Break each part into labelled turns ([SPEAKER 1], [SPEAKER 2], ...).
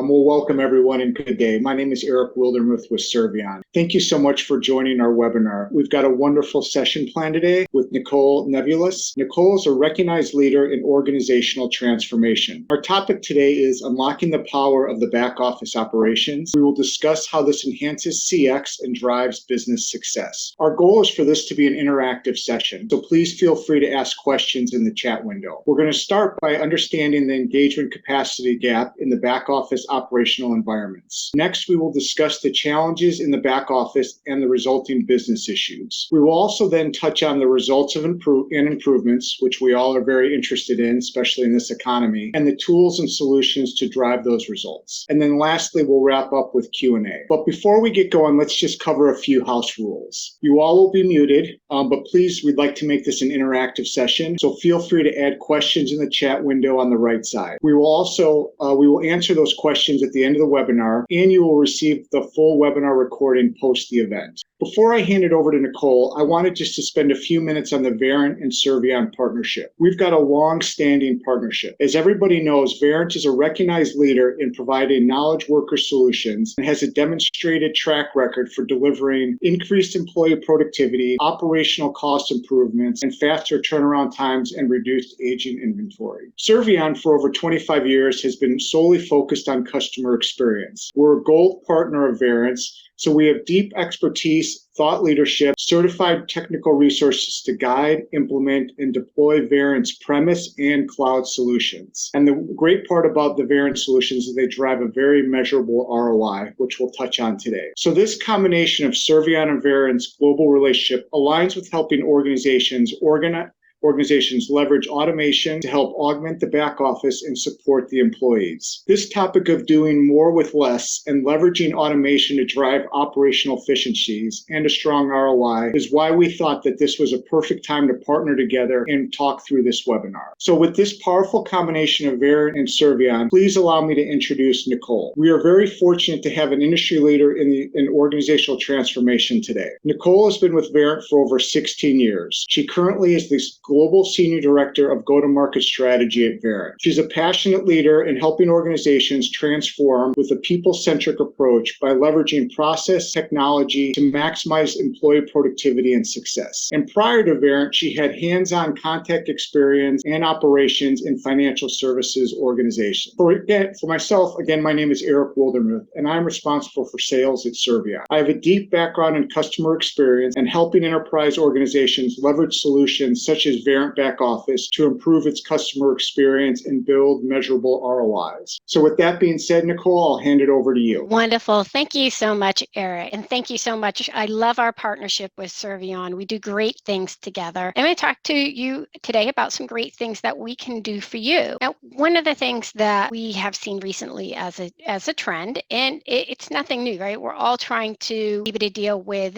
[SPEAKER 1] Well, welcome everyone and good day. My name is Eric Wildermuth with Servion. Thank you so much for joining our webinar. We've got a wonderful session planned today with Nicole Nebulis. Nicole is a recognized leader in organizational transformation. Our topic today is unlocking the power of the back office operations. We will discuss how this enhances CX and drives business success. Our goal is for this to be an interactive session, so please feel free to ask questions in the chat window. We're going to start by understanding the engagement capacity gap in the back office operational environments. Next, we will discuss the challenges in the back office and the resulting business issues. We will also then touch on the results of improvements, which we all are very interested in, especially in this economy, and the tools and solutions to drive those results. And then lastly, we'll wrap up with Q&A. But before we get going, let's just cover a few house rules. You all will be muted, but please, we'd like to make this an interactive session, so feel free to add questions in the chat window on the right side. We will answer those questions at the end of the webinar, and you will receive the full webinar recording post the event. Before I hand it over to Nicole, I wanted just to spend a few minutes on the Verint and Servion partnership. We've got a long-standing partnership. As everybody knows, Verint is a recognized leader in providing knowledge worker solutions and has a demonstrated track record for delivering increased employee productivity, operational cost improvements, and faster turnaround times and reduced aging inventory. Servion, for over 25 years, has been solely focused on customer experience. We're a gold partner of Verint's, so we have deep expertise, thought leadership, certified technical resources to guide, implement, and deploy Verint's premise and cloud solutions. And the great part about the Verint solutions is they drive a very measurable ROI, which we'll touch on today. So this combination of Servion and Verint's global relationship aligns with helping organizations leverage automation to help augment the back office and support the employees. This topic of doing more with less and leveraging automation to drive operational efficiencies and a strong ROI is why we thought that this was a perfect time to partner together and talk through this webinar. So with this powerful combination of Verint and Servion, please allow me to introduce Nicole. We are very fortunate to have an industry leader in organizational transformation today. Nicole has been with Verint for over 16 years. She currently is the Global Senior Director of Go-to-Market Strategy at Verint. She's a passionate leader in helping organizations transform with a people-centric approach by leveraging process technology to maximize employee productivity and success. And prior to Verint, she had hands-on contact experience and operations in financial services organizations. For myself, again, my name is Eric Wildermuth, and I'm responsible for sales at Servion. I have a deep background in customer experience and helping enterprise organizations leverage solutions such as Verint Back Office to improve its customer experience and build measurable ROIs. So with that being said, Nicole, I'll hand it over to you.
[SPEAKER 2] Wonderful. Thank you so much, Eric. And thank you so much. I love our partnership with Servion. We do great things together. I'm going to talk to you today about some great things that we can do for you. Now, one of the things that we have seen recently as a trend, and it's nothing new, right? We're all trying to be able to deal with,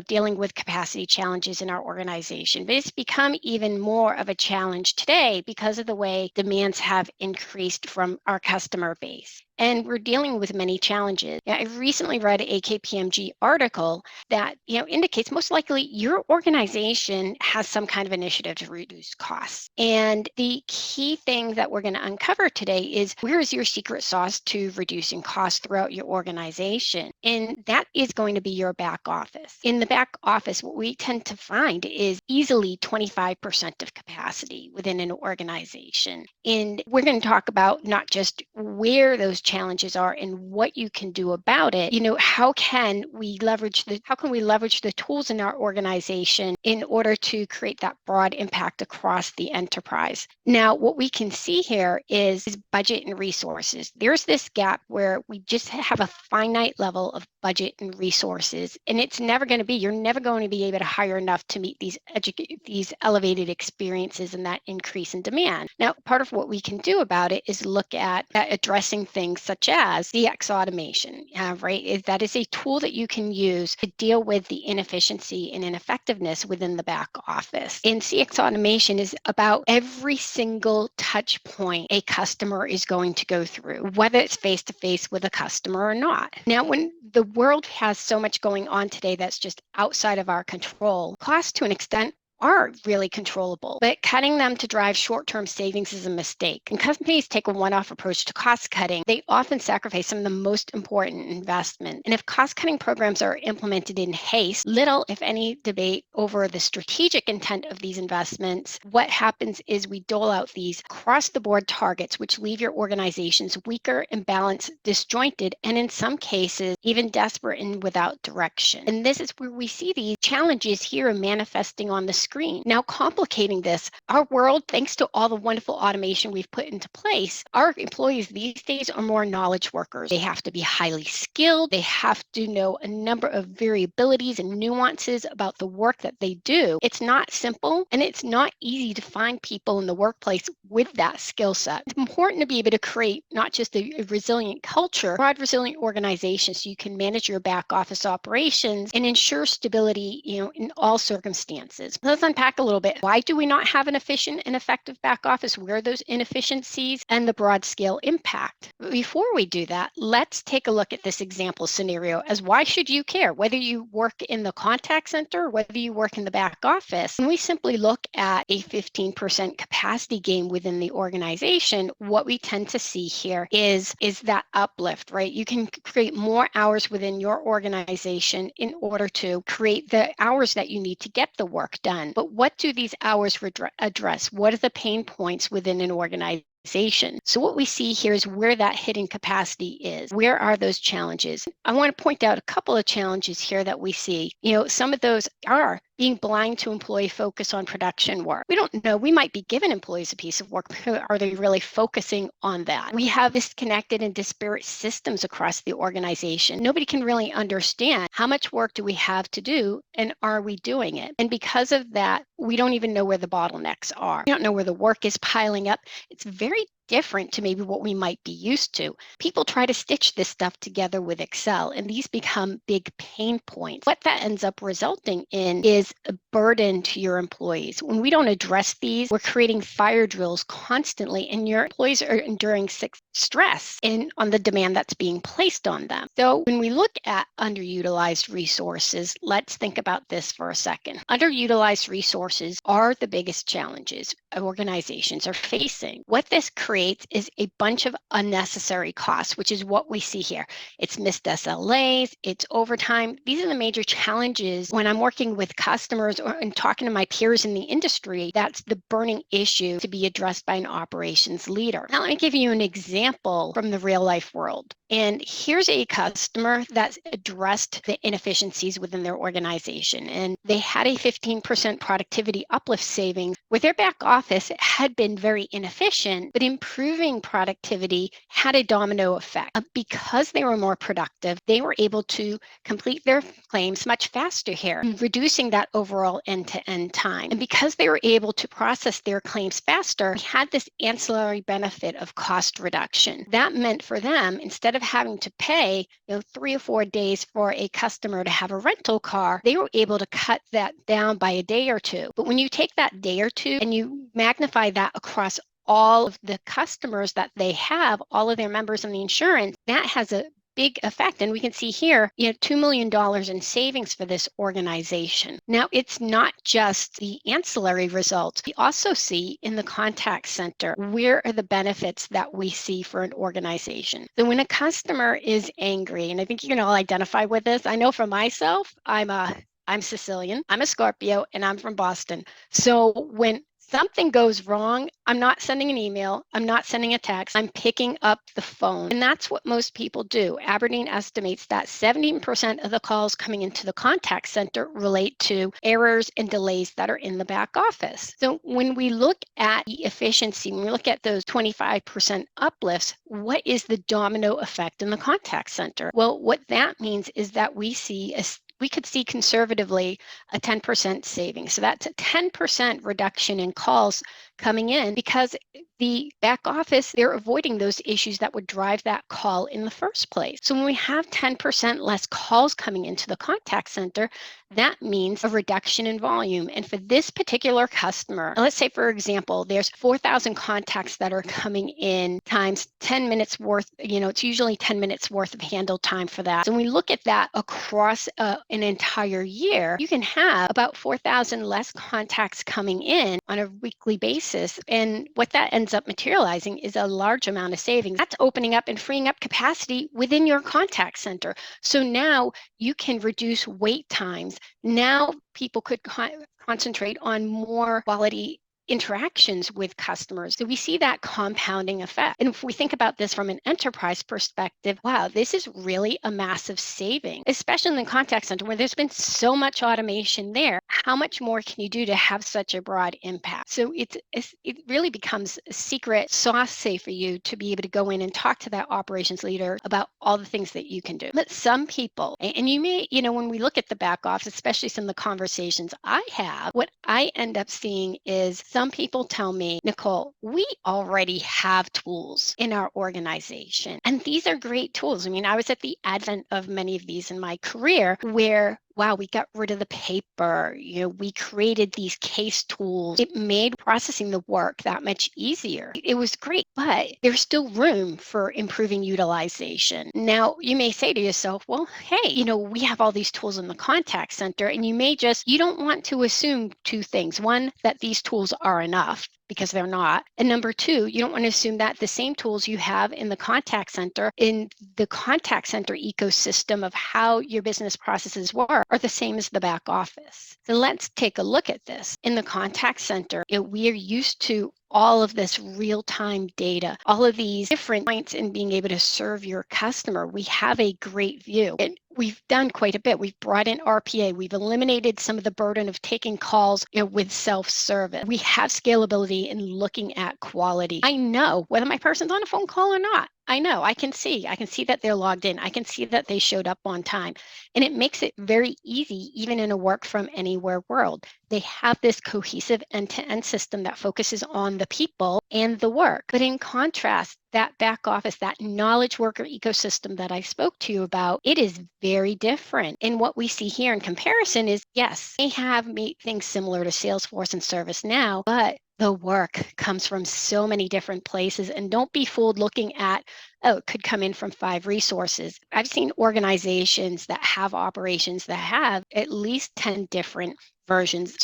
[SPEAKER 2] dealing with capacity challenges in our organization. But it's become even more of a challenge today because of the way demands have increased from our customer base. And we're dealing with many challenges. I recently read a KPMG article that indicates most likely your organization has some kind of initiative to reduce costs. And the key thing that we're going to uncover today is where is your secret sauce to reducing costs throughout your organization? And that is going to be your back office. In the back office, what we tend to find is easily 25% of capacity within an organization. And we're going to talk about not just where those challenges are and what you can do about it. How can we leverage the tools in our organization in order to create that broad impact across the enterprise? Now, what we can see here is budget and resources. There's this gap where we just have a finite level of budget and resources, and you're never going to be able to hire enough to meet these elevated experiences and that increase in demand. Now, part of what we can do about it is look at addressing things such as CX automation, right? That is a tool that you can use to deal with the inefficiency and ineffectiveness within the back office. And CX automation is about every single touch point a customer is going to go through, whether it's face-to-face with a customer or not. Now, when the world has so much going on today that's just outside of our control, costs to an extent are really controllable, but cutting them to drive short-term savings is a mistake. When companies take a one-off approach to cost cutting, they often sacrifice some of the most important investment. And if cost-cutting programs are implemented in haste, little, if any, debate over the strategic intent of these investments. What happens is we dole out these across-the-board targets, which leave your organizations weaker, imbalanced, disjointed, and in some cases, even desperate and without direction. And this is where we see these challenges here manifesting on the screen. Now, complicating this, our world, thanks to all the wonderful automation we've put into place, our employees these days are more knowledge workers. They have to be highly skilled. They have to know a number of variabilities and nuances about the work that they do. It's not simple, and it's not easy to find people in the workplace with that skill set. It's important to be able to create not just a resilient culture, broad resilient organization so you can manage your back office operations and ensure stability, in all circumstances. Let's unpack a little bit. Why do we not have an efficient and effective back office? Where are those inefficiencies and the broad scale impact? But before we do that, let's take a look at this example scenario as why should you care? Whether you work in the contact center, whether you work in the back office, when we simply look at a 15% capacity gain within the organization, what we tend to see here is that uplift, right? You can create more hours within your organization in order to create the hours that you need to get the work done. But what do these hours address? What are the pain points within an organization? So what we see here is where that hidden capacity is. Where are those challenges? I want to point out a couple of challenges here that we see. Some of those are being blind to employee focus on production work. We don't know. We might be giving employees a piece of work, but are they really focusing on that? We have disconnected and disparate systems across the organization. Nobody can really understand how much work do we have to do and are we doing it? And because of that, we don't even know where the bottlenecks are. We don't know where the work is piling up. It's very different to maybe what we might be used to. People try to stitch this stuff together with Excel, and these become big pain points. What that ends up resulting in is a burden to your employees. When we don't address these, we're creating fire drills constantly, and your employees are enduring stress on the demand that's being placed on them. So when we look at underutilized resources, let's think about this for a second. Underutilized resources are the biggest challenges organizations are facing. What this creates is a bunch of unnecessary costs, which is what we see here. It's missed SLAs, it's overtime. These are the major challenges when I'm working with customers and talking to my peers in the industry. That's the burning issue to be addressed by an operations leader. Now, let me give you an example from the real life world. And here's a customer that's addressed the inefficiencies within their organization. And they had a 15% productivity uplift savings where their back office had been very inefficient, but improving productivity had a domino effect. Because they were more productive, they were able to complete their claims much faster here, reducing that overall end-to-end time. And because they were able to process their claims faster, we had this ancillary benefit of cost reduction. That meant for them, instead of having to pay 3 or 4 days for a customer to have a rental car, they were able to cut that down by a day or two. But when you take that day or two and you magnify that across all of the customers that they have, all of their members in the insurance, that has a big effect. And we can see here, $2 million in savings for this organization. Now, it's not just the ancillary results. We also see in the contact center, where are the benefits that we see for an organization? So when a customer is angry, and I think you can all identify with this. I know for myself, I'm Sicilian, I'm a Scorpio, and I'm from Boston. So when something goes wrong, I'm not sending an email, I'm not sending a text, I'm picking up the phone. And that's what most people do. Aberdeen estimates that 17% of the calls coming into the contact center relate to errors and delays that are in the back office. So when we look at the efficiency, when we look at those 25% uplifts, what is the domino effect in the contact center? Well, what that means is that we could see conservatively a 10% savings. So that's a 10% reduction in calls coming in because the back office, they're avoiding those issues that would drive that call in the first place. So when we have 10% less calls coming into the contact center, that means a reduction in volume. And for this particular customer, let's say, for example, there's 4,000 contacts that are coming in times 10 minutes worth, it's usually 10 minutes worth of handle time for that. So when we look at that across an entire year, you can have about 4,000 less contacts coming in on a weekly basis. And what that ends up materializing is a large amount of savings. That's opening up and freeing up capacity within your contact center. So now you can reduce wait times. Now people could concentrate on more quality interactions with customers. So we see that compounding effect. And if we think about this from an enterprise perspective, wow, this is really a massive saving, especially in the contact center where there's been so much automation there. How much more can you do to have such a broad impact? So it really becomes a secret sauce, say, for you to be able to go in and talk to that operations leader about all the things that you can do. But some people, and you may, when we look at the back office, especially some of the conversations I have, what I end up seeing is some people tell me, Nicole, we already have tools in our organization. And these are great tools. I mean, I was at the advent of many of these in my career where, wow, we got rid of the paper. We created these case tools. It made processing the work that much easier. It was great, but there's still room for improving utilization. Now, you may say to yourself, well, hey, we have all these tools in the contact center, and you don't want to assume two things. One, that these tools are enough, because they're not. And number two, you don't want to assume that the same tools you have in the contact center, in the contact center ecosystem of how your business processes work, are the same as the back office. So let's take a look at this. In the contact center, we are used to all of this real-time data, all of these different points in being able to serve your customer. We have a great view. And we've done quite a bit. We've brought in RPA. We've eliminated some of the burden of taking calls with self-service. We have scalability in looking at quality. I know whether my person's on a phone call or not. I know, I can see that they're logged in. I can see that they showed up on time. And it makes it very easy, even in a work from anywhere world. They have this cohesive end-to-end system that focuses on the people and the work. But in contrast, that back office, that knowledge worker ecosystem that I spoke to you about, it is very different. And what we see here in comparison is, yes, they have made things similar to Salesforce and ServiceNow, but the work comes from so many different places. And don't be fooled looking at, it could come in from 5 resources. I've seen organizations that have operations that have at least 10 different versions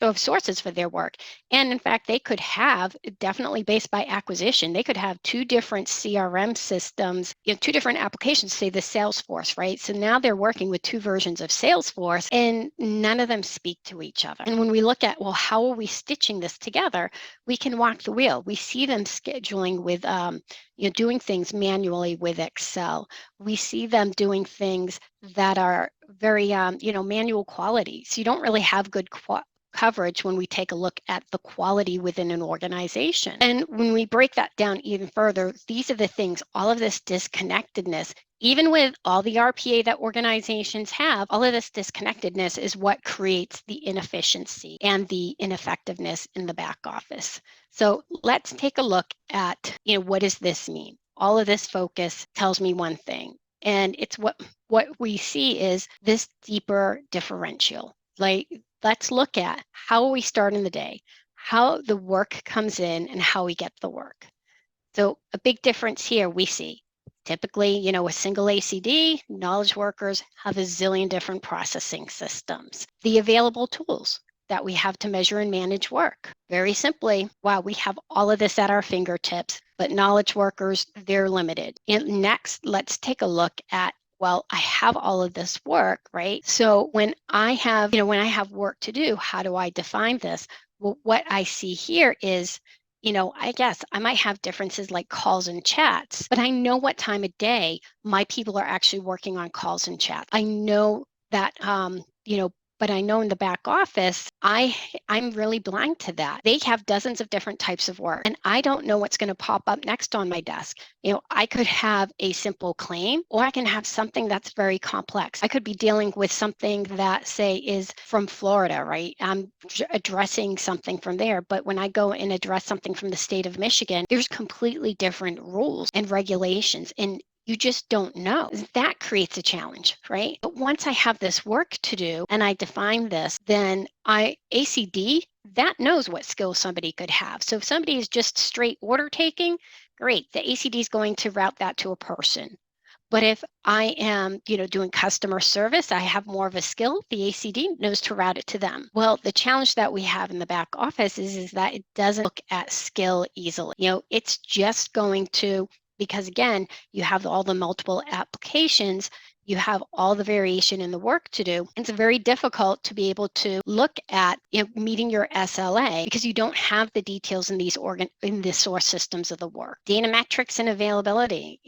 [SPEAKER 2] of sources for their work. And in fact, they could have, definitely based by acquisition, they could have 2 different CRM systems, 2 different applications, say the Salesforce, right? So now they're working with 2 versions of Salesforce and none of them speak to each other. And when we look at, well, how are we stitching this together? We can walk the wheel. We see them scheduling with, doing things manually with Excel. We see them doing things that are very, manual quality. So you don't really have good coverage when we take a look at the quality within an organization. And when we break that down even further, these are the things, all of this disconnectedness, even with all the RPA that organizations have, all of this disconnectedness is what creates the inefficiency and the ineffectiveness in the back office. So let's take a look at, what does this mean? All of this focus tells me one thing, and it's what we see is this deeper differential. Like, let's look at how we start in the day, how the work comes in, and how we get the work. So a big difference here we see. Typically, a single ACD, knowledge workers have a zillion different processing systems. The available tools that we have to measure and manage work. Very simply, wow, we have all of this at our fingertips, but knowledge workers, they're limited. And next, let's take a look at, well, I have all of this work, right? So when I have work to do, how do I define this? Well, what I see here is, I guess I might have differences like calls and chats, but I know what time of day my people are actually working on calls and chats. I know that, But I know in the back office, I'm really blind to that. They have dozens of different types of work, and I don't know what's going to pop up next on my desk. I could have a simple claim, or I can have something that's very complex. I could be dealing with something that, say, is from Florida, right? I'm addressing something from there. But when I go and address something from the state of Michigan, there's completely different rules and regulations. And you just don't know. That creates a challenge, right? But once I have this work to do and I define this, then ACD, that knows what skills somebody could have. So if somebody is just straight order taking, great. The ACD is going to route that to a person. But if I am, doing customer service, I have more of a skill, the ACD knows to route it to them. Well, the challenge that we have in the back office is that it doesn't look at skill easily. It's just going to, because again, you have all the multiple applications, you have all the variation in the work to do. It's very difficult to be able to look at meeting your SLA because you don't have the details in in the source systems of the work. Data metrics and availability.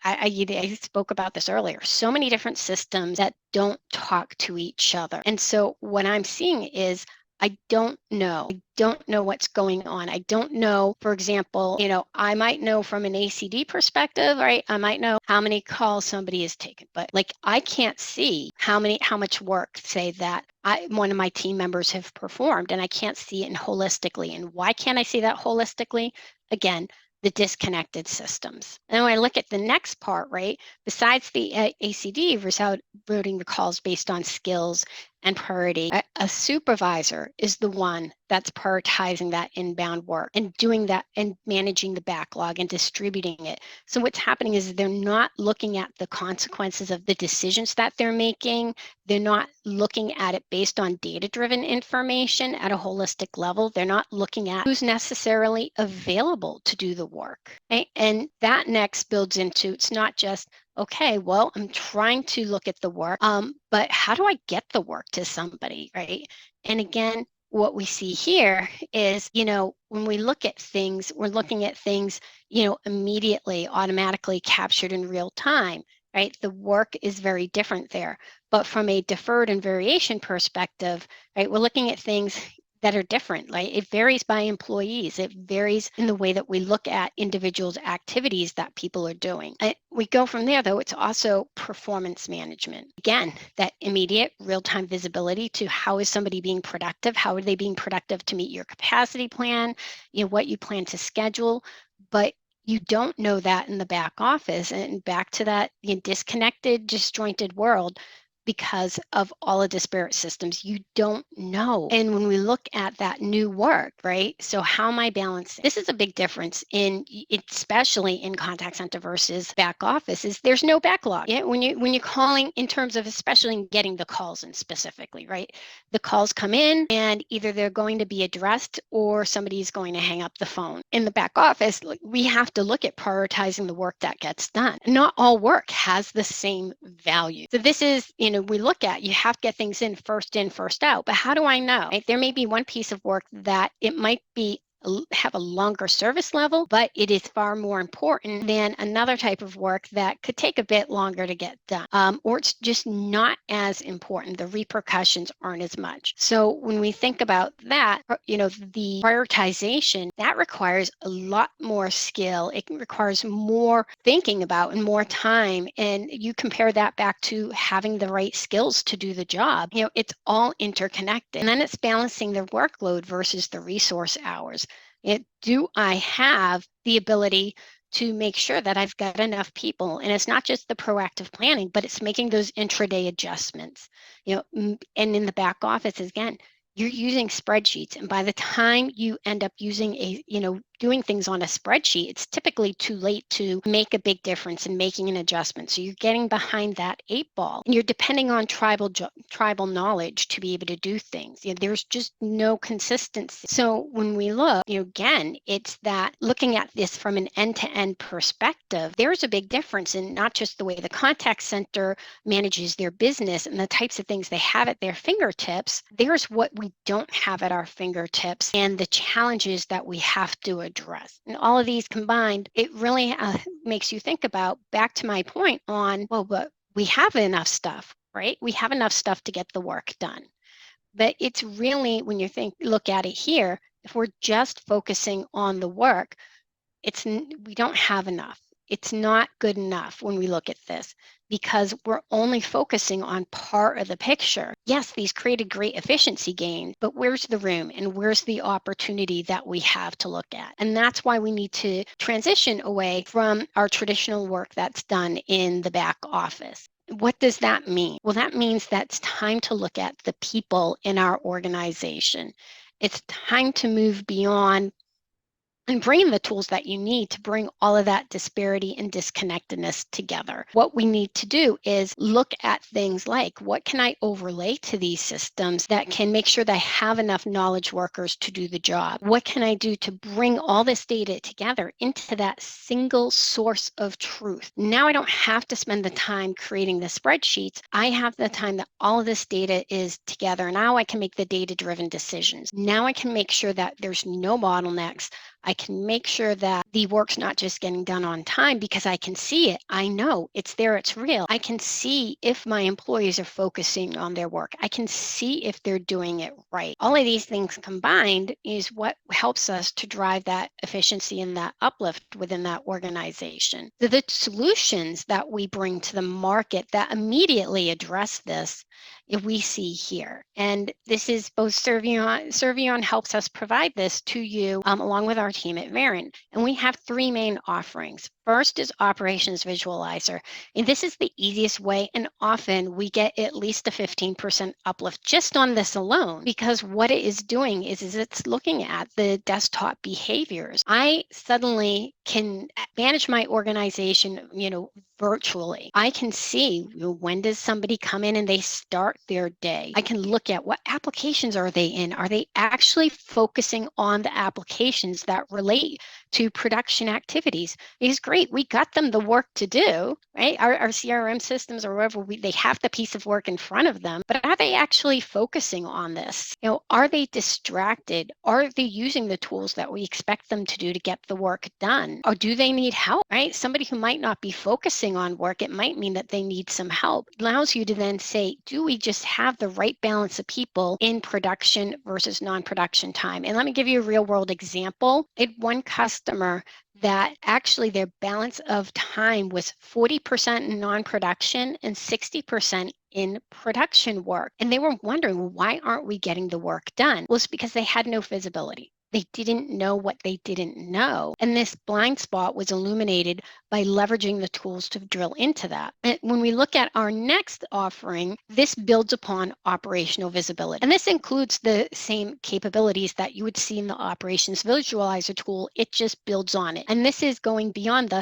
[SPEAKER 2] I spoke about this earlier. So many different systems that don't talk to each other. And so what I'm seeing is I don't know. I don't know what's going on. I don't know, for example, I might know from an ACD perspective, right? I might know how many calls somebody has taken, but I can't see how much work, say, that one of my team members have performed, and I can't see it holistically. And why can't I see that holistically? Again, the disconnected systems. And when I look at the next part, right, besides the ACD routing the calls based on skills and priority, a supervisor is the one that's prioritizing that inbound work and doing that and managing the backlog and distributing it. So what's happening is they're not looking at the consequences of the decisions that they're making. They're not looking at it based on data-driven information at a holistic level. They're not looking at who's necessarily available to do the work. Right? And that next builds into, it's not just, okay, well, I'm trying to look at the work, but how do I get the work to somebody, right? And again, what we see here is, when we look at things, we're looking at things, immediately, automatically captured in real time, right? The work is very different there. But from a deferred and variation perspective, right, we're looking at things that are different. Like it varies by employees. It varies in the way that we look at individuals' activities that people are doing. We go from there, though. It's also performance management. Again, that immediate real-time visibility to how is somebody being productive? How are they being productive to meet your capacity plan? What you plan to schedule. But you don't know that in the back office, and back to that disconnected, disjointed world. Because of all the disparate systems, you don't know. And when we look at that new work, right? So how am I balancing? This is a big difference especially in contact center versus back office, is there's no backlog. Yeah, when you're calling in terms of especially getting the calls in specifically, right? The calls come in and either they're going to be addressed or somebody's going to hang up the phone. In the back office, we have to look at prioritizing the work that gets done. Not all work has the same value. So this is, we look at, you have to get things in, first out. But how do I know? Right? There may be one piece of work that it might have a longer service level, but it is far more important than another type of work that could take a bit longer to get done, or it's just not as important. The repercussions aren't as much. So when we think about that, the prioritization, that requires a lot more skill. It requires more thinking about and more time. And you compare that back to having the right skills to do the job. It's all interconnected. And then it's balancing the workload versus the resource hours. Do I have the ability to make sure that I've got enough people? And it's not just the proactive planning, but it's making those intraday adjustments. And in the back office, again, you're using spreadsheets. And by the time you end up using doing things on a spreadsheet, it's typically too late to make a big difference in making an adjustment. So you're getting behind that 8-ball, and you're depending on tribal knowledge to be able to do things. There's just no consistency. So when we look, again, it's that looking at this from an end-to-end perspective, there's a big difference in not just the way the contact center manages their business and the types of things they have at their fingertips. There's what we don't have at our fingertips and the challenges that we have to address. And all of these combined, it really makes you think about, back to my point on, well, but we have enough stuff, right? We have enough stuff to get the work done. But it's really, when you look at it here, if we're just focusing on the work, we don't have enough. It's not good enough when we look at this, because we're only focusing on part of the picture. Yes, these created great efficiency gains, but where's the room and where's the opportunity that we have to look at? And that's why we need to transition away from our traditional work that's done in the back office. What does that mean? Well, that means that it's time to look at the people in our organization. It's time to move beyond and bring the tools that you need to bring all of that disparity and disconnectedness together. What we need to do is look at things like, what can I overlay to these systems that can make sure that I have enough knowledge workers to do the job? What can I do to bring all this data together into that single source of truth? Now I don't have to spend the time creating the spreadsheets. I have the time that all of this data is together. Now I can make the data-driven decisions. Now I can make sure that there's no bottlenecks. I can make sure that the work's not just getting done on time because I can see it. I know it's there, it's real. I can see if my employees are focusing on their work. I can see if they're doing it right. All of these things combined is what helps us to drive that efficiency and that uplift within that organization. The solutions that we bring to the market that immediately address this, if we see here. And this is both Servion. Servion helps us provide this to you along with our team at Verint. And we have three main offerings. First is Operations Visualizer. And this is the easiest way. And often we get at least a 15% uplift just on this alone, because what it is doing is it's looking at the desktop behaviors. I suddenly can manage my organization, virtually. I can see, when does somebody come in and they start their day. I can look at what applications are they in. Are they actually focusing on the applications that relate to production activities? It's great. We got them the work to do, right? Our CRM systems or wherever they have the piece of work in front of them, but are they actually focusing on this? Are they distracted? Are they using the tools that we expect them to do to get the work done? Or do they need help, right? Somebody who might not be focusing on work, it might mean that they need some help. It allows you to then say, do we just have the right balance of people in production versus non-production time? And let me give you a real world example. I had one customer that actually their balance of time was 40% in non-production and 60% in production work. And they were wondering, well, why aren't we getting the work done? Well, it's because they had no visibility. They didn't know what they didn't know. And this blind spot was illuminated by leveraging the tools to drill into that. And when we look at our next offering, this builds upon operational visibility. And this includes the same capabilities that you would see in the Operations Visualizer tool. It just builds on it. And this is going beyond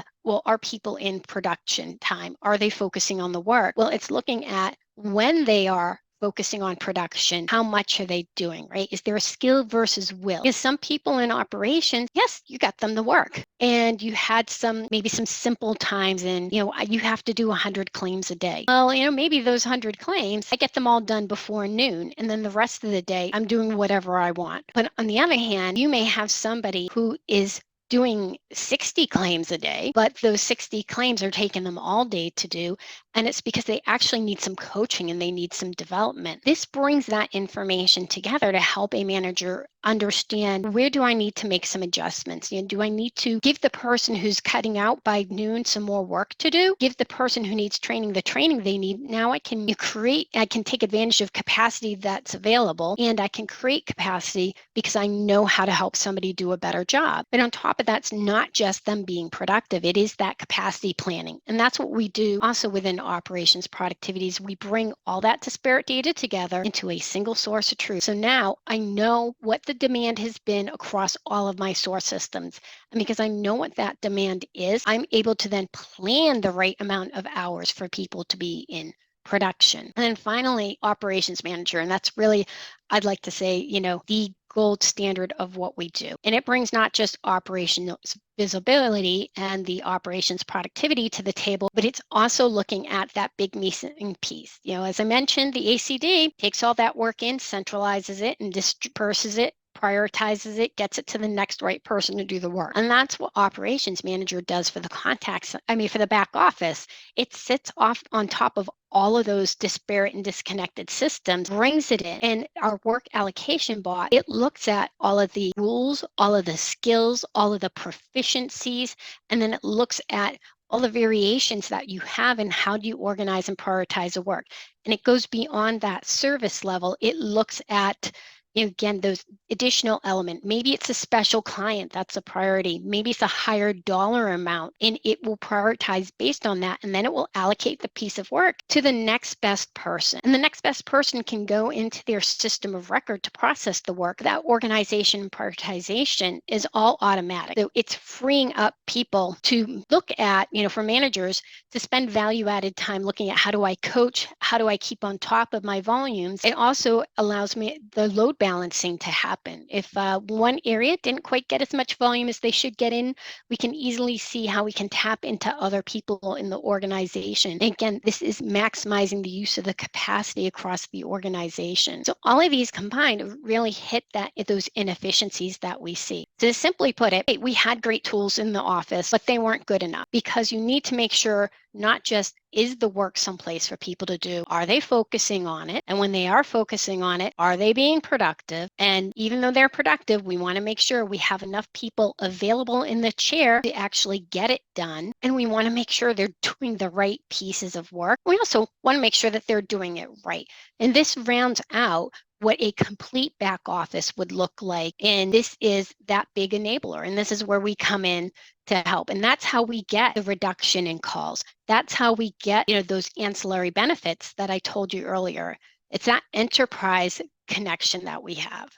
[SPEAKER 2] are people in production time? Are they focusing on the work? Well, it's looking at when they are focusing on production, how much are they doing, right? Is there a skill versus will? Because some people in operations, yes, you got them the work and you had maybe some simple times and, you have to do 100 claims a day. Well, maybe those 100 claims, I get them all done before noon. And then the rest of the day, I'm doing whatever I want. But on the other hand, you may have somebody who is doing 60 claims a day, but those 60 claims are taking them all day to do. And it's because they actually need some coaching and they need some development. This brings that information together to help a manager understand, where do I need to make some adjustments? Do I need to give the person who's cutting out by noon some more work to do? Give the person who needs training the training they need. Now I can take advantage of capacity that's available, and I can create capacity because I know how to help somebody do a better job. But on top of that's not just them being productive. It is that capacity planning. And that's what we do also within operations productivities. We bring all that disparate data together into a single source of truth. So now I know what the demand has been across all of my source systems. And because I know what that demand is, I'm able to then plan the right amount of hours for people to be in production. And then finally, operations manager. And that's really, I'd like to say, the gold standard of what we do. And it brings not just operational visibility and the operations productivity to the table, but it's also looking at that big missing piece. As I mentioned, the ACD takes all that work in, centralizes it, and disperses it prioritizes it, gets it to the next right person to do the work. And that's what operations manager does for the for the back office. It sits off on top of all of those disparate and disconnected systems, brings it in. And our work allocation bot, it looks at all of the rules, all of the skills, all of the proficiencies, and then it looks at all the variations that you have and how do you organize and prioritize the work. And it goes beyond that service level. It looks at, again, those additional element. Maybe it's a special client that's a priority. Maybe it's a higher dollar amount, and it will prioritize based on that. And then it will allocate the piece of work to the next best person. And the next best person can go into their system of record to process the work. That organization and prioritization is all automatic. So it's freeing up people to look at, for managers to spend value-added time looking at how do I coach, how do I keep on top of my volumes. It also allows me the load balancing to happen. If one area didn't quite get as much volume as they should get in, we can easily see how we can tap into other people in the organization. And again, this is maximizing the use of the capacity across the organization. So all of these combined really hit those inefficiencies that we see. To simply put it, we had great tools in the office, but they weren't good enough, because you need to make sure not just is the work someplace for people to do, are they focusing on it? And when they are focusing on it, are they being productive? And even though they're productive, we want to make sure we have enough people available in the chair to actually get it done. And we want to make sure they're doing the right pieces of work. We also want to make sure that they're doing it right. And this rounds out what a complete back office would look like. And this is that big enabler. And this is where we come in to help. And that's how we get the reduction in calls. That's how we get, those ancillary benefits that I told you earlier. It's that enterprise connection that we have.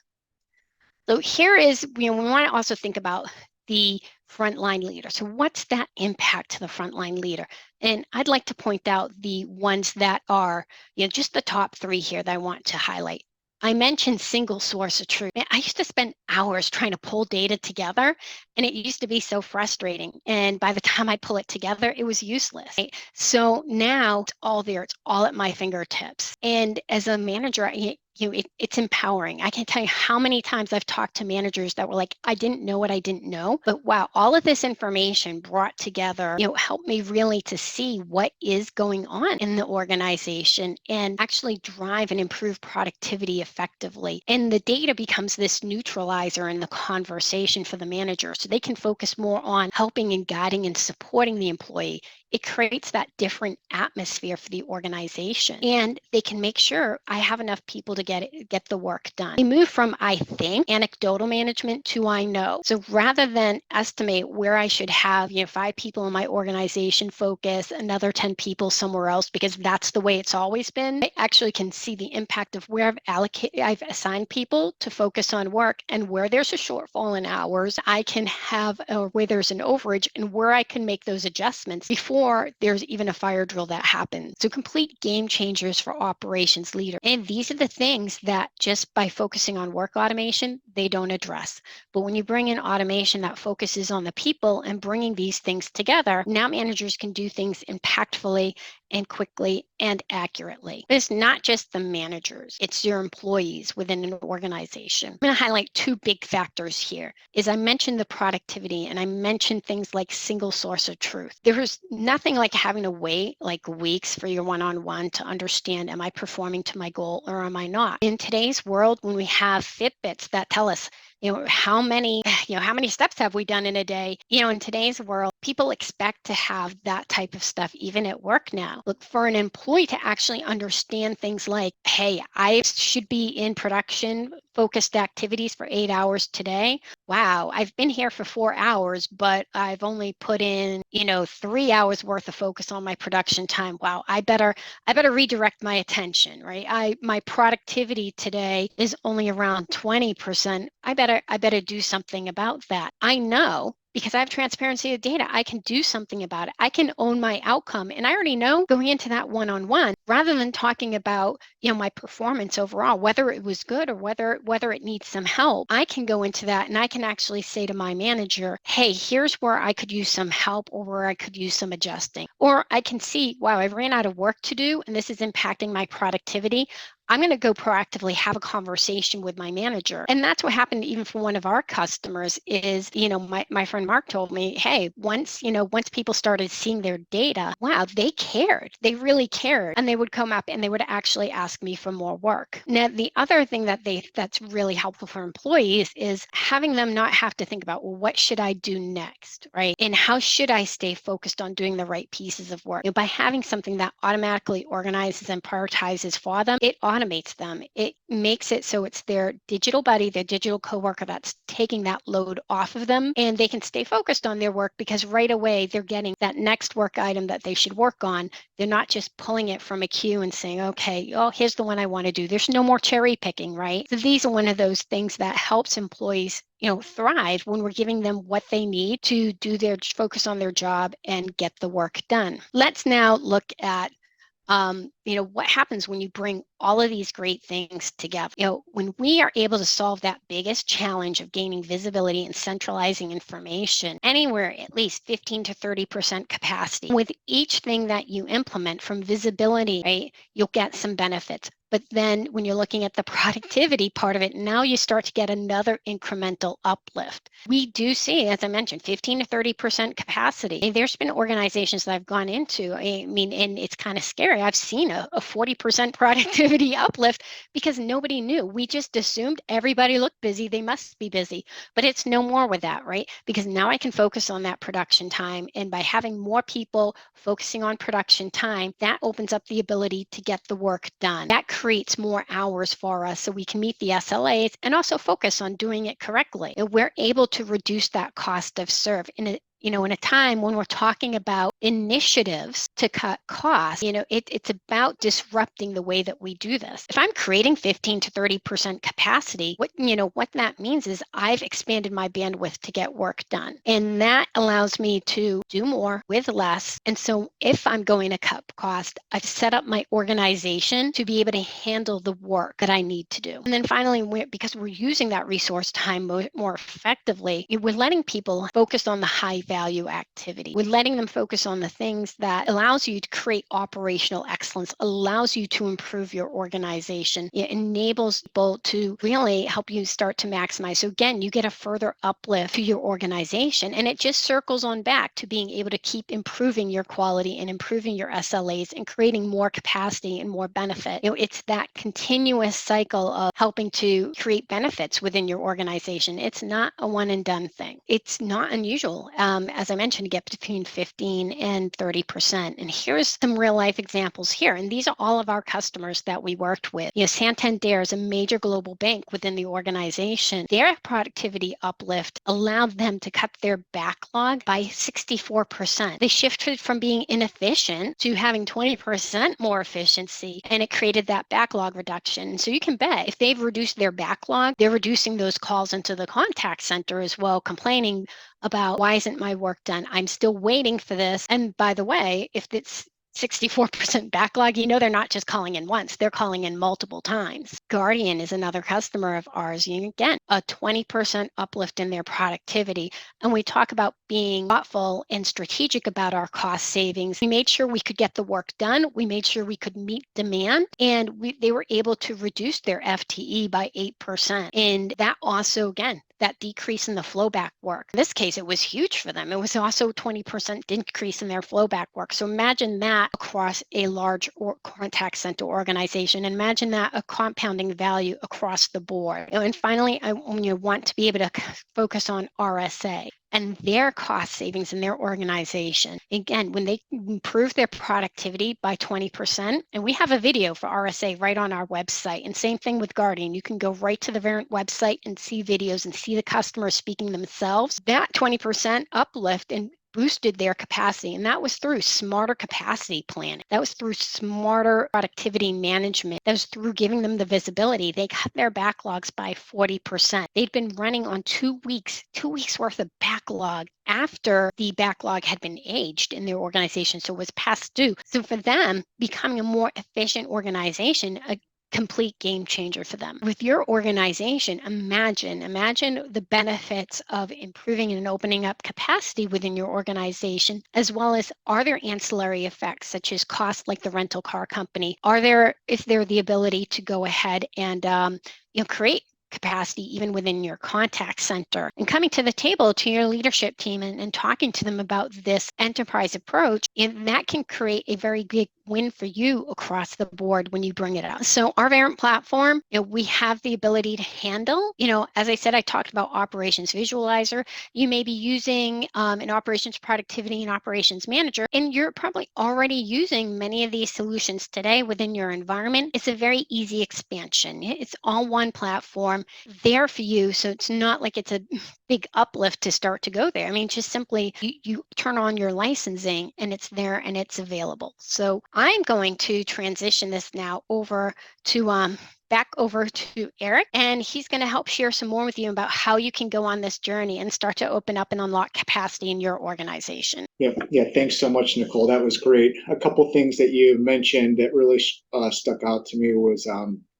[SPEAKER 2] So here is, we want to also think about the frontline leader. So what's that impact to the frontline leader? And I'd like to point out the ones that are, just the top 3 here that I want to highlight. I mentioned single source of truth. I used to spend hours trying to pull data together, and it used to be so frustrating. And by the time I pull it together, it was useless. Right? So now it's all there. It's all at my fingertips. And as a manager, it's empowering. I can't tell you how many times I've talked to managers that were like, I didn't know what I didn't know, but wow, all of this information brought together, helped me really to see what is going on in the organization and actually drive and improve productivity effectively. And the data becomes this neutralizer in the conversation for the manager, so they can focus more on helping and guiding and supporting the employee. It creates that different atmosphere for the organization, and they can make sure I have enough people to get the work done. We move from I think anecdotal management to I know. So rather than estimate where I should have 5 people in my organization focus, another 10 people somewhere else, because that's the way it's always been, I actually can see the impact of where I've assigned people to focus on work, and where there's a shortfall in hours, I can have, or where there's an overage, and where I can make those adjustments before there's even a fire drill that happens. So complete game changers for operations leader. And these are the things that just by focusing on work automation, they don't address. But when you bring in automation that focuses on the people and bringing these things together, now managers can do things impactfully and quickly and accurately. But it's not just the managers, it's your employees within an organization. I'm going to highlight 2 big factors here. Is I mentioned the productivity, and I mentioned things like single source of truth. There is nothing like having to wait like weeks for your one-on-one to understand, am I performing to my goal or am I not? In today's world, when we have Fitbits that tell us, how many steps have we done in a day? In today's world, people expect to have that type of stuff even at work now. Look, for an employee to actually understand things like, hey, I should be in production focused activities for 8 hours today. Wow, I've been here for 4 hours, but I've only put in, 3 hours worth of focus on my production time. Wow, I better redirect my attention, right? My productivity today is only around 20%. I better do something about that. I know, because I have transparency of data, I can do something about it. I can own my outcome. And I already know going into that one-on-one, rather than talking about, my performance overall, whether it was good or whether it needs some help, I can go into that and I can actually say to my manager, hey, here's where I could use some help or where I could use some adjusting. Or I can see, wow, I ran out of work to do and this is impacting my productivity. I'm going to go proactively have a conversation with my manager. And that's what happened even for one of our customers is, my friend Mark told me, hey, once people started seeing their data, wow, they cared. They really cared. And they would come up and they would actually ask me for more work. Now, the other thing that's really helpful for employees is having them not have to think about, well, what should I do next, right? And how should I stay focused on doing the right pieces of work? By having something that automatically organizes and prioritizes for them, it automates them. It makes it so it's their digital buddy, their digital coworker that's taking that load off of them, and they can stay focused on their work because right away they're getting that next work item that they should work on. They're not just pulling it from a queue and saying, okay, oh, here's the one I want to do. There's no more cherry picking, right? So these are one of those things that helps employees thrive when we're giving them what they need to do their focus on their job and get the work done. Let's now look at what happens when you bring all of these great things together. When we are able to solve that biggest challenge of gaining visibility and centralizing information, anywhere at least 15 to 30% capacity, with each thing that you implement from visibility, right, you'll get some benefits. But then when you're looking at the productivity part of it, now you start to get another incremental uplift. We do see, as I mentioned, 15 to 30% capacity. And there's been organizations that I've gone into, and it's kind of scary. I've seen a 40% productivity uplift because nobody knew. We just assumed everybody looked busy. They must be busy. But it's no more with that, right? Because now I can focus on that production time. And by having more people focusing on production time, that opens up the ability to get the work done. That creates more hours for us so we can meet the SLAs and also focus on doing it correctly. And we're able to reduce that cost of serve in a time when we're talking about initiatives to cut costs. It's about disrupting the way that we do this. If I'm creating 15 to 30% capacity, what that means is I've expanded my bandwidth to get work done. And that allows me to do more with less. And so if I'm going to cut cost, I've set up my organization to be able to handle the work that I need to do. And then finally, because we're using that resource time more effectively, we're letting people focus on the high value activity. We're letting them focus on the things that allows you to create operational excellence, allows you to improve your organization. It enables people to really help you start to maximize. So again, you get a further uplift to your organization, and it just circles on back to being able to keep improving your quality and improving your SLAs and creating more capacity and more benefit. It's that continuous cycle of helping to create benefits within your organization. It's not a one and done thing. It's not unusual, as I mentioned, to get between 15 and 30%. And here's some real life examples here. And these are all of our customers that we worked with. Santander is a major global bank within the organization. Their productivity uplift allowed them to cut their backlog by 64%. They shifted from being inefficient to having 20% more efficiency, and it created that backlog reduction. So you can bet if they've reduced their backlog, they're reducing those calls into the contact center as well, complaining about why isn't my work done? I'm still waiting for this. And by the way, if it's 64% backlog, they're not just calling in once, they're calling in multiple times. Guardian is another customer of ours. Again, a 20% uplift in their productivity. And we talk about being thoughtful and strategic about our cost savings. We made sure we could get the work done. We made sure we could meet demand, and they were able to reduce their FTE by 8%. And that also, again, that decrease in the flowback work. In this case, it was huge for them. It was also 20% decrease in their flowback work. So imagine that across a large contact center organization. Imagine that a compounding value across the board. And finally, I want to be able to focus on RSA and their cost savings in their organization. Again, when they improve their productivity by 20%, and we have a video for RSA right on our website, and same thing with Guardian. You can go right to the Verint website and see videos and see the customers speaking themselves. That 20% uplift and boosted their capacity. And that was through smarter capacity planning. That was through smarter productivity management. That was through giving them the visibility. They cut their backlogs by 40%. They'd been running on 2 weeks worth of backlog after the backlog had been aged in their organization. So it was past due. So for them, becoming a more efficient organization, complete game changer for them. With your organization, imagine the benefits of improving and opening up capacity within your organization, as well as are there ancillary effects such as costs like the rental car company? Is there the ability to go ahead and create capacity even within your contact center, and coming to the table to your leadership team and talking to them about this enterprise approach, and that can create a very big win for you across the board when you bring it up. So our Verint platform, we have the ability to handle, as I said, I talked about operations visualizer. You may be using an operations productivity and operations manager, and you're probably already using many of these solutions today within your environment. It's a very easy expansion. It's all one platform there for you. So it's not like it's a big uplift to start to go there. I mean, just simply you turn on your licensing and it's there and it's available. So I'm going to transition this now over to back over to Eric, and he's going to help share some more with you about how you can go on this journey and start to open up and unlock capacity in your organization.
[SPEAKER 1] Yeah. Thanks so much, Nicole. That was great. A couple things that you mentioned that really stuck out to me was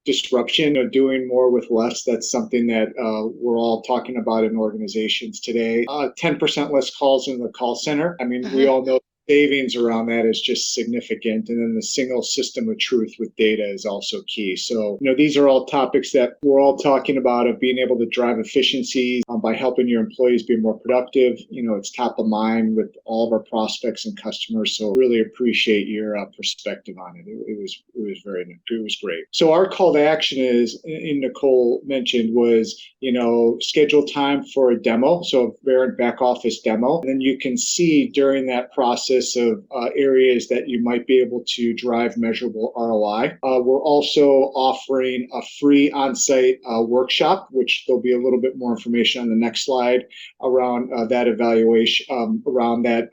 [SPEAKER 1] disruption, doing more with less. That's something that we're all talking about in organizations today. 10% less calls in the call center. I mean, we all know savings around that is just significant. And then the single system of truth with data is also key. So, these are all topics that we're all talking about, of being able to drive efficiencies by helping your employees be more productive. It's top of mind with all of our prospects and customers. So really appreciate your perspective on it. It was great. So our call to action is, Nicole mentioned, was, schedule time for a demo. So a Verint back office demo. And then you can see during that process of areas that you might be able to drive measurable ROI. We're also offering a free on-site workshop, which there'll be a little bit more information on the next slide around that evaluation, around that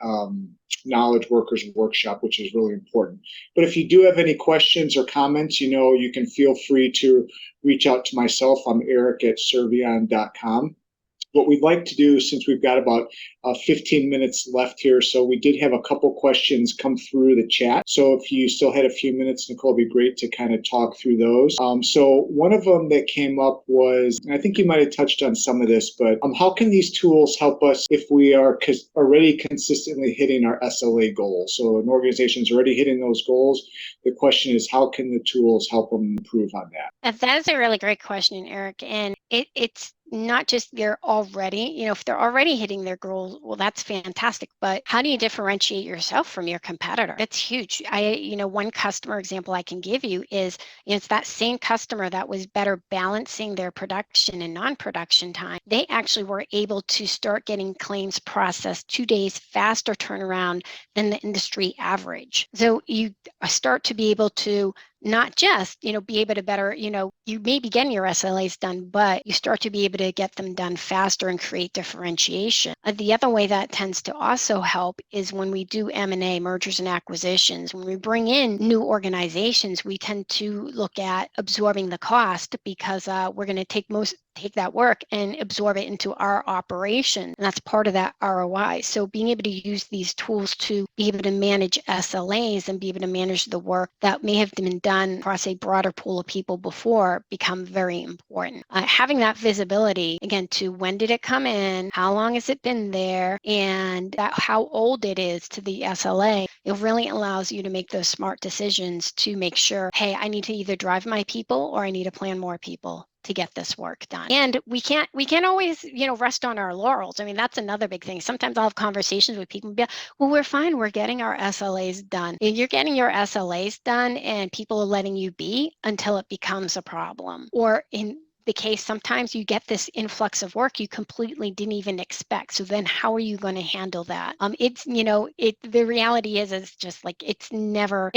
[SPEAKER 1] knowledge workers workshop, which is really important. But if you do have any questions or comments, you can feel free to reach out to myself. I'm Eric at Servion.com. What we'd like to do, since we've got about 15 minutes left here, so we did have a couple questions come through the chat. So if you still had a few minutes, Nicole, it'd be great to kind of talk through those. So one of them that came up was, and I think you might have touched on some of this, but how can these tools help us if we are already consistently hitting our SLA goals? So an organization's already hitting those goals. The question is, how can the tools help them improve on that?
[SPEAKER 2] That is a really great question, Eric. And it's not just they're already, if they're already hitting their goals, well, that's fantastic. But how do you differentiate yourself from your competitor? It's huge. One customer example I can give you is, it's that same customer that was better balancing their production and non-production time. They actually were able to start getting claims processed 2 days faster turnaround than the industry average. So you start to be able to not just, be able to better, you may be getting your SLAs done, but you start to be able to get them done faster and create differentiation. The other way that tends to also help is when we do M&A, mergers and acquisitions. When we bring in new organizations, we tend to look at absorbing the cost, because we're going to take that work and absorb it into our operation. And that's part of that ROI. So being able to use these tools to be able to manage SLAs and be able to manage the work that may have been done across a broader pool of people before become very important. Having that visibility, again, to when did it come in, how long has it been there, and how old it is to the SLA, it really allows you to make those smart decisions to make sure, hey, I need to either drive my people or I need to plan more people to get this work done. And we can't always, rest on our laurels. I mean, that's another big thing. Sometimes I'll have conversations with people and be like, well, we're fine. We're getting our SLAs done. And you're getting your SLAs done and people are letting you be until it becomes a problem. Or in the case, sometimes you get this influx of work you completely didn't even expect. So then how are you going to handle that? The reality is just like, it's never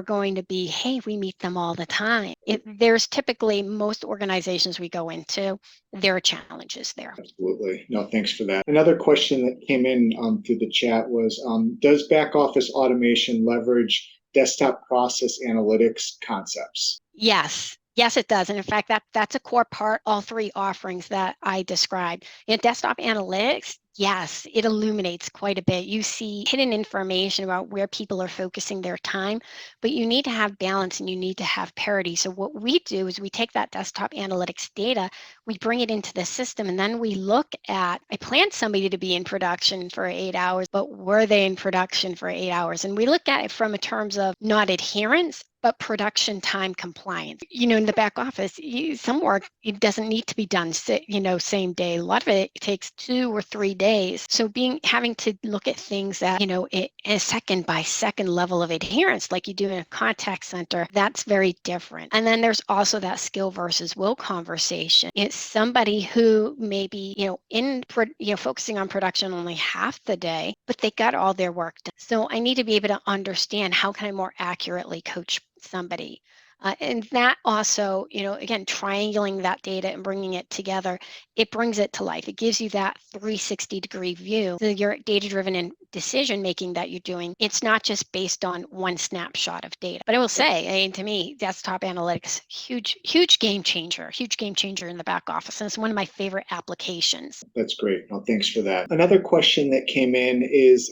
[SPEAKER 2] going to be, hey, we meet them all the time. There's typically, most organizations we go into, there are challenges there.
[SPEAKER 1] Absolutely. No, thanks for that. Another question that came in through the chat was, does back office automation leverage desktop process analytics concepts?
[SPEAKER 2] Yes. Yes, it does. And in fact, that's a core part, all three offerings that I described. In desktop analytics, yes, it illuminates quite a bit. You see hidden information about where people are focusing their time, but you need to have balance and you need to have parity. So what we do is we take that desktop analytics data, we bring it into the system, and then we look at, I planned somebody to be in production for 8 hours, but were they in production for 8 hours? And we look at it from a terms of not adherence, but production time compliance. In the back office, some work, it doesn't need to be done, same day. A lot of it takes 2 or 3 days. So having to look at things at, a second by second level of adherence, like you do in a contact center, that's very different. And then there's also that skill versus will conversation. It's somebody who maybe, focusing on production only half the day, but they got all their work done. So I need to be able to understand how can I more accurately coach somebody. And that also, again, triangulating that data and bringing it together, it brings it to life. It gives you that 360-degree view. So your data-driven and decision-making that you're doing, it's not just based on one snapshot of data. But I will say, to me, desktop analytics, huge game changer in the back office. And it's one of my favorite applications.
[SPEAKER 1] That's great. No, thanks for that. Another question that came in is,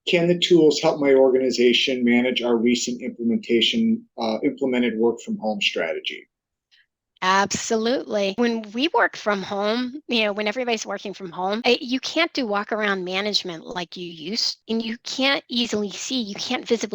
[SPEAKER 1] can the tools help my organization manage our recent implemented work from home strategy?
[SPEAKER 2] Absolutely. When we work from home, when everybody's working from home, you can't do walk around management like you used, and you can't visibly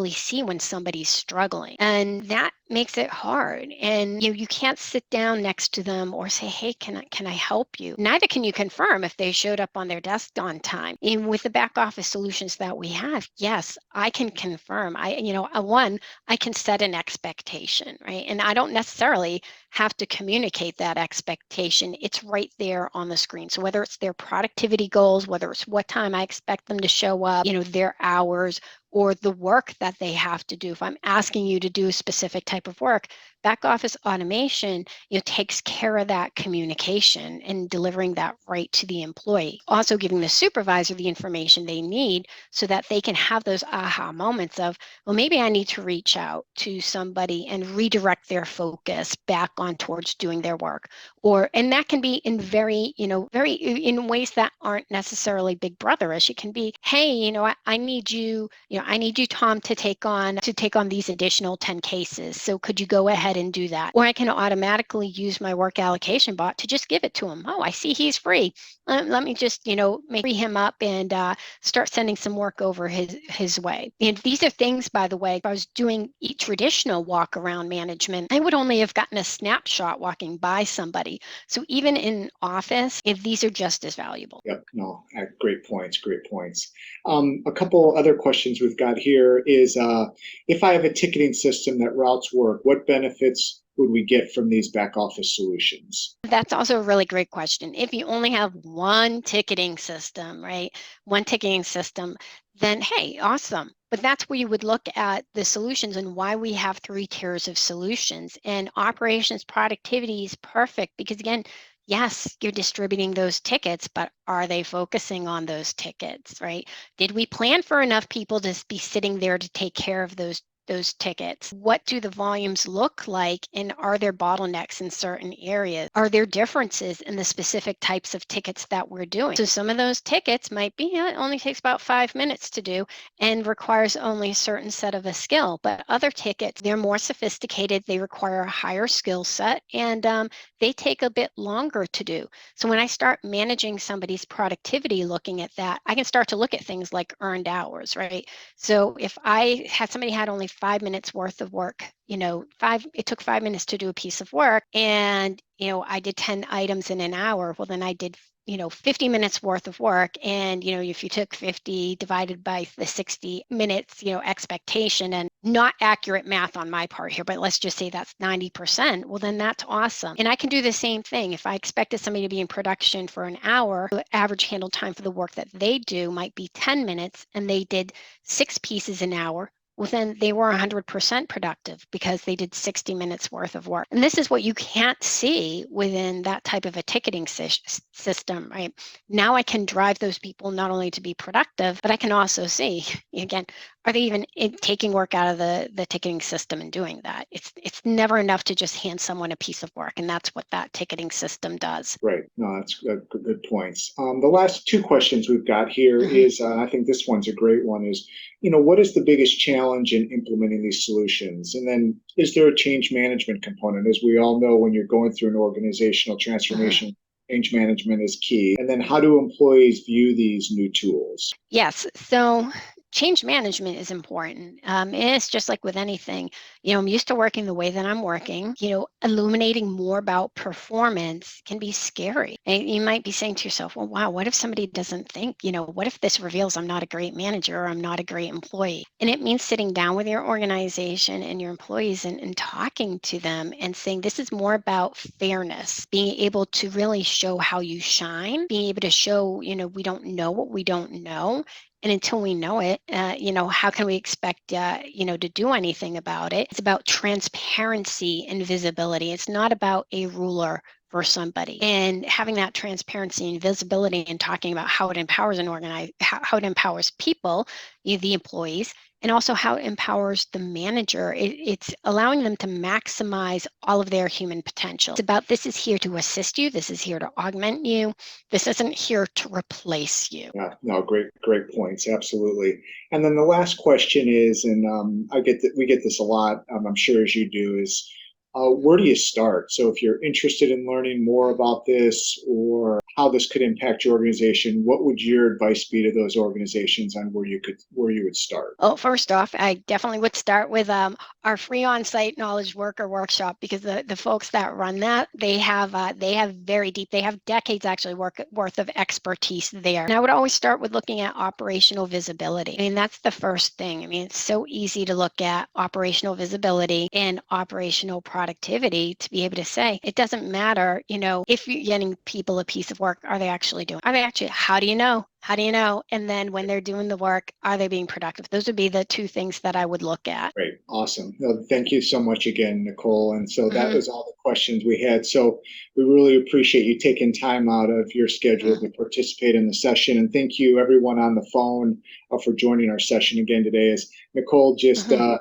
[SPEAKER 2] see when somebody's struggling. And that makes it hard. And you can't sit down next to them or say, hey, can I help you? Neither can you confirm if they showed up on their desk on time. And with the back office solutions that we have, yes, I can confirm. I can set an expectation, right? And I don't necessarily have to communicate that expectation. It's right there on the screen. So whether it's their productivity goals, whether it's what time I expect them to show up, their hours, or the work that they have to do. If I'm asking you to do a specific type of work, back office automation, takes care of that communication and delivering that right to the employee. Also giving the supervisor the information they need so that they can have those aha moments of, well, maybe I need to reach out to somebody and redirect their focus back on towards doing their work. And that can be in very in ways that aren't necessarily big brotherish. It can be, hey, I need you, Tom, to take on these additional 10 cases. So could you go ahead and do that? Or I can automatically use my work allocation bot to just give it to him. Oh, I see he's free. Let me just, free him up and start sending some work over his way. And these are things, by the way, if I was doing traditional walk around management, I would only have gotten a snapshot walking by somebody. So even in office, if these are just as valuable.
[SPEAKER 1] Yep. No, great points. A couple other questions we've got here is, if I have a ticketing system that routes work, what benefits would we get from these back office solutions?
[SPEAKER 2] That's also a really great question. If you only have one ticketing system, right? One ticketing system, then hey, awesome. But that's where you would look at the solutions and why we have 3 tiers of solutions. And operations productivity is perfect because, again, yes, you're distributing those tickets, but are they focusing on those tickets, right? Did we plan for enough people to be sitting there to take care of those tickets? What do the volumes look like, and are there bottlenecks in certain areas? Are there differences in the specific types of tickets that we're doing? So some of those tickets might be, it only takes about 5 minutes to do and requires only a certain set of a skill, but other tickets, they're more sophisticated, they require a higher skill set, and they take a bit longer to do. So when I start managing somebody's productivity, looking at that, I can start to look at things like earned hours, right? So if somebody had only 5 minutes worth of work, it took 5 minutes to do a piece of work, and I did 10 items in an hour. Well, then I did 50 minutes worth of work, and if you took 50 divided by the 60 minutes expectation, and not accurate math on my part here, but let's just say that's 90%, well, then that's awesome. And I can do the same thing. If I expected somebody to be in production for an hour, the average handle time for the work that they do might be 10 minutes, and they did 6 pieces an hour. Well, then they were 100% productive because they did 60 minutes worth of work. And this is what you can't see within that type of a ticketing system, right? Now I can drive those people not only to be productive, but I can also see, again, are they even taking work out of the ticketing system and doing that? It's never enough to just hand someone a piece of work, and that's what that ticketing system does.
[SPEAKER 1] Right. No, that's good points. The last two questions we've got here
[SPEAKER 2] Mhm.
[SPEAKER 1] is, I think this one's a great one, is, what is the biggest challenge in implementing these solutions? And then is there a change management component? As we all know, when you're going through an organizational
[SPEAKER 2] Mhm.
[SPEAKER 1] transformation, change management is key. And then how do employees view these new tools?
[SPEAKER 2] Yes. So change management is important. And it's just like with anything. I'm used to working the way that I'm working. Illuminating more about performance can be scary. And you might be saying to yourself, well, wow, what if somebody doesn't think, what if this reveals I'm not a great manager or I'm not a great employee? And it means sitting down with your organization and your employees and talking to them and saying, this is more about fairness, being able to really show how you shine, being able to show, we don't know what we don't know, and until we know it, how can we expect, to do anything about it? It's about transparency and visibility. It's not about a ruler for somebody. And having that transparency and visibility and talking about how it empowers how it empowers people, the employees, and also how it empowers the manager. It's allowing them to maximize all of their human potential. It's about, this is here to assist you. This is here to augment you. This isn't here to replace you.
[SPEAKER 1] Yeah, no, great points. Absolutely. And then the last question is, and we get this a lot, I'm sure as you do, is where do you start? So if you're interested in learning more about this or how this could impact your organization, what would your advice be to those organizations on where you would start?
[SPEAKER 2] Oh, first off, I definitely would start with our free on-site knowledge worker workshop, because the folks that run that, they have decades actually worth of expertise there. And I would always start with looking at operational visibility. I mean, that's the first thing. I mean, it's so easy to look at operational visibility and operational productivity to be able to say, it doesn't matter, if you're getting people a piece of work, are they actually doing? Are they actually? How do you know? How do you know? And then when they're doing the work, are they being productive? Those would be the two things that I would look at.
[SPEAKER 1] Great. Awesome. No, thank you so much again, Nicole. And so that
[SPEAKER 2] Hmm.
[SPEAKER 1] was all the questions we had. So we really appreciate you taking time out of your schedule to participate in the session. And thank you, everyone on the phone, for joining our session again today. As Nicole just
[SPEAKER 2] Hmm.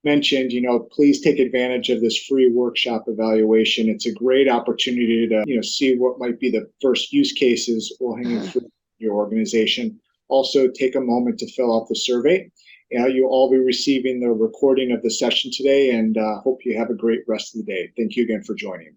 [SPEAKER 1] mentioned, please take advantage of this free workshop evaluation. It's a great opportunity to, see what might be the first use cases or hanging
[SPEAKER 2] Hmm.
[SPEAKER 1] fruit in your organization. Also, take a moment to fill out the survey. You'll all be receiving the recording of the session today, and hope you have a great rest of the day. Thank you again for joining.